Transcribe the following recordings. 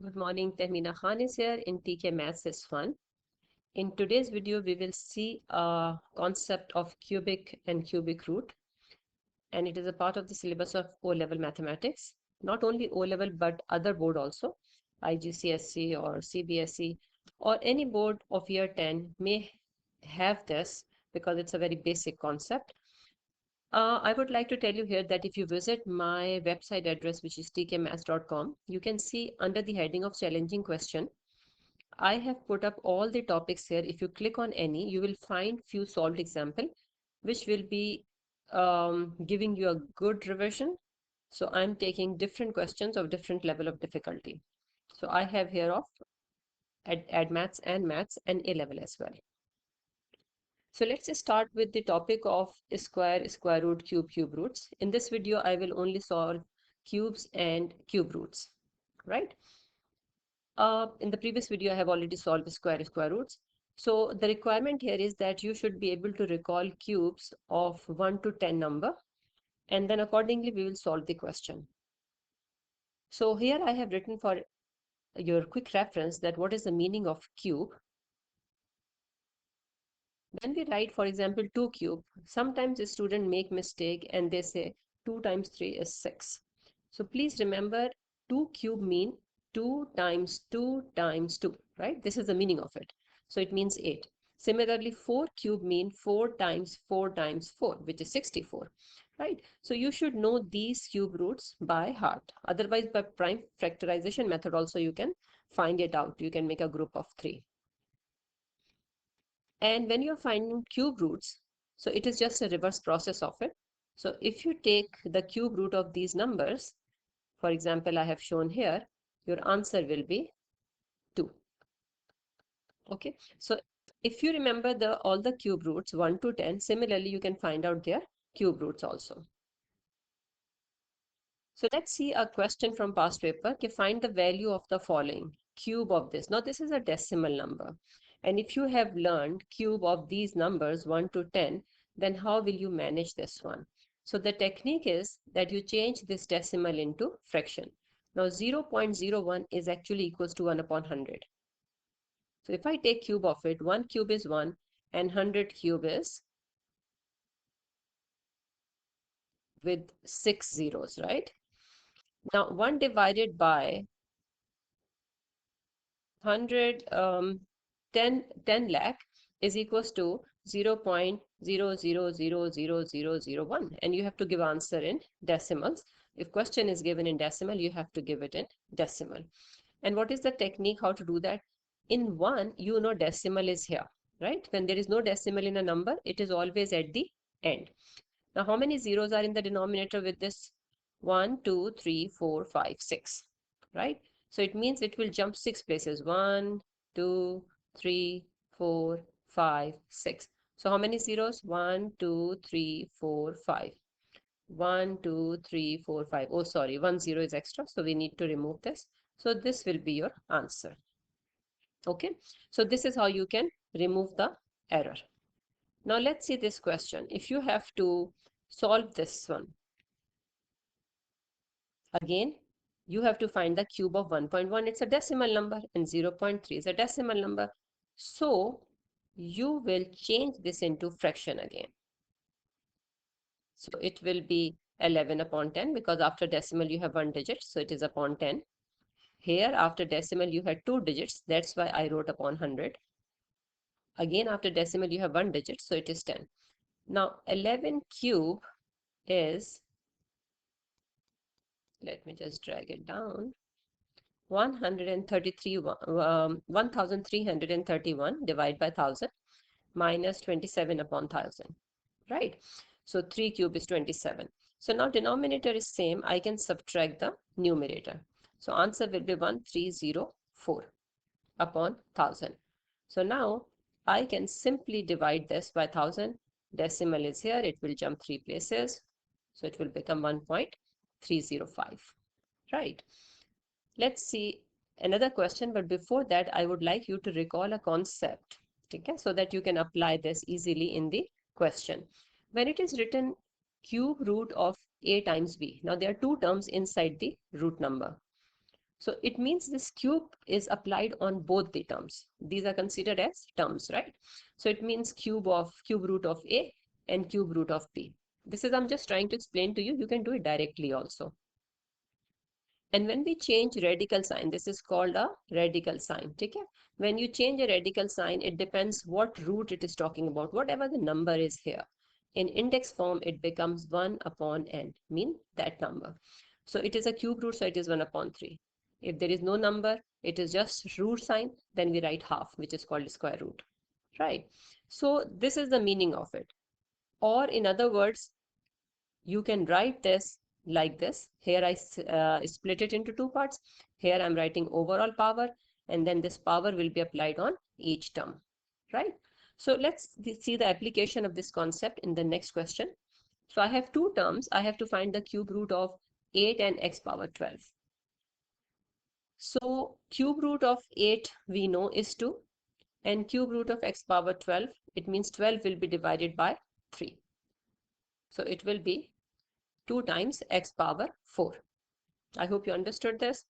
Good morning, Tehmina Khan is here in TKMaths is fun. In today's video, we will see a concept of cubic and cubic root, and it is a part of the syllabus of O Level Mathematics. Not only O Level, but other board also, IGCSE or CBSE, or any board of year 10 may have this because it's a very basic concept. I would like to tell you here that if you visit my website address, which is tkmaths.com, you can see under the heading of challenging question, I have put up all the topics here. If you click on any, you will find few solved example, which will be giving you a good revision. So I'm taking different questions of different level of difficulty. So I have here of add maths and A level as well. So let's start with the topic of square, square root, cube roots. In this video, I will only solve cubes and cube roots, right? In the previous video, I have already solved square roots. So the requirement here is that you should be able to recall cubes of 1 to 10 number, and then accordingly we will solve the question. So here I have written for your quick reference that what is the meaning of cube. When we write, for example, 2 cube, sometimes a student make mistake and they say 2 times 3 is 6. So please remember 2 cube mean 2 times 2 times 2, right? This is the meaning of it. So it means 8. Similarly, 4 cube mean 4 times 4 times 4, which is 64, right? So you should know these cube roots by heart. Otherwise, by prime factorization method also you can find it out. You can make a group of 3. And when you're finding cube roots, so it is just a reverse process of it. So if you take the cube root of these numbers, for example, I have shown here, your answer will be 2. Okay, so if you remember all the cube roots 1 to 10, similarly you can find out their cube roots also. So let's see a question from past paper. Okay, find the value of the following cube of this. Now this is a decimal number. And if you have learned cube of these numbers 1 to 10, then how will you manage this one? So the technique is that you change this decimal into fraction. Now 0.01 is actually equals to 1 upon 100. So if I take cube of it, 1 cube is 1 and 100 cube is with 6 zeros, right? Now 1 divided by 100 10 lakh is equals to 0.000001, and you have to give answer in decimals. If question is given in decimal, you have to give it in decimal. And what is the technique how to do that? In one, you know decimal is here, right? When there is no decimal in a number, it is always at the end. Now how many zeros are in the denominator with this? 1 2 3 4 5 6, right? So it means it will jump 6 places. 1 2 3 4 5 6. So how many zeros? 1 2 3 4 5. 1 2 3 4 5. Oh sorry, 1 0 is extra, so we need to remove this. So this will be your answer. Okay, so this is how you can remove the error. Now let's see this question. If you have to solve this one, again, you have to find the cube of 1.1. It's a decimal number, and 0.3 is a decimal number. So you will change this into fraction again. So it will be 11 upon 10 because after decimal you have 1 digit. So it is upon 10. Here after decimal you had 2 digits. That's why I wrote upon 100. Again after decimal you have 1 digit. So it is 10. Now 11 cube is, let me just drag it down, 1331 divided by 1000 minus 27 upon 1000, right? So 3 cube is 27. So now denominator is same, I can subtract the numerator. So answer will be 1304 upon 1000. So now I can simply divide this by 1000. Decimal is here, it will jump 3 places. So it will become 1.305, right? Let's see another question, but before that, I would like you to recall a concept, okay, so that you can apply this easily in the question. When it is written cube root of a times b, now there are two terms inside the root number. So it means this cube is applied on both the terms. These are considered as terms, right? So it means cube root of A and cube root of B. This is, I'm just trying to explain to you. You can do it directly also. And when we change radical sign, this is called a radical sign. Okay? When you change a radical sign, it depends what root it is talking about, whatever the number is here. In index form, it becomes 1 upon n, mean that number. So it is a cube root, so it is 1 upon 3. If there is no number, it is just root sign, then we write half, which is called square root, right? So this is the meaning of it. Or in other words, you can write this like this. Here I split it into two parts. Here I'm writing overall power, and then this power will be applied on each term, right? So let's see the application of this concept in the next question. So I have two terms. I have to find the cube root of 8 and x power 12. So cube root of 8 we know is 2, and cube root of x power 12, it means 12 will be divided by 3. So it will be 2 times x power 4. I hope you understood this.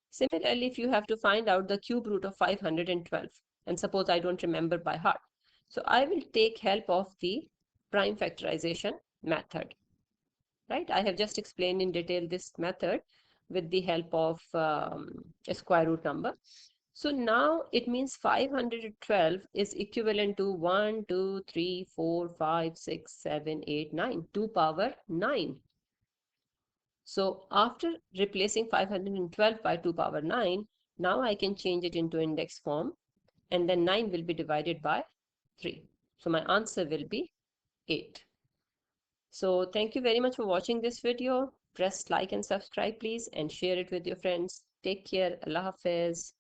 Similarly, if you have to find out the cube root of 512, and suppose I don't remember by heart, so I will take help of the prime factorization method, right? I have just explained in detail this method with the help of a square root number. So now it means 512 is equivalent to 1, 2, 3, 4, 5, 6, 7, 8, 9, 2 power 9. So after replacing 512 by 2 power 9, now I can change it into index form, and then 9 will be divided by 3. So my answer will be 8. So thank you very much for watching this video. Press like and subscribe please, and share it with your friends. Take care. Allah Hafiz.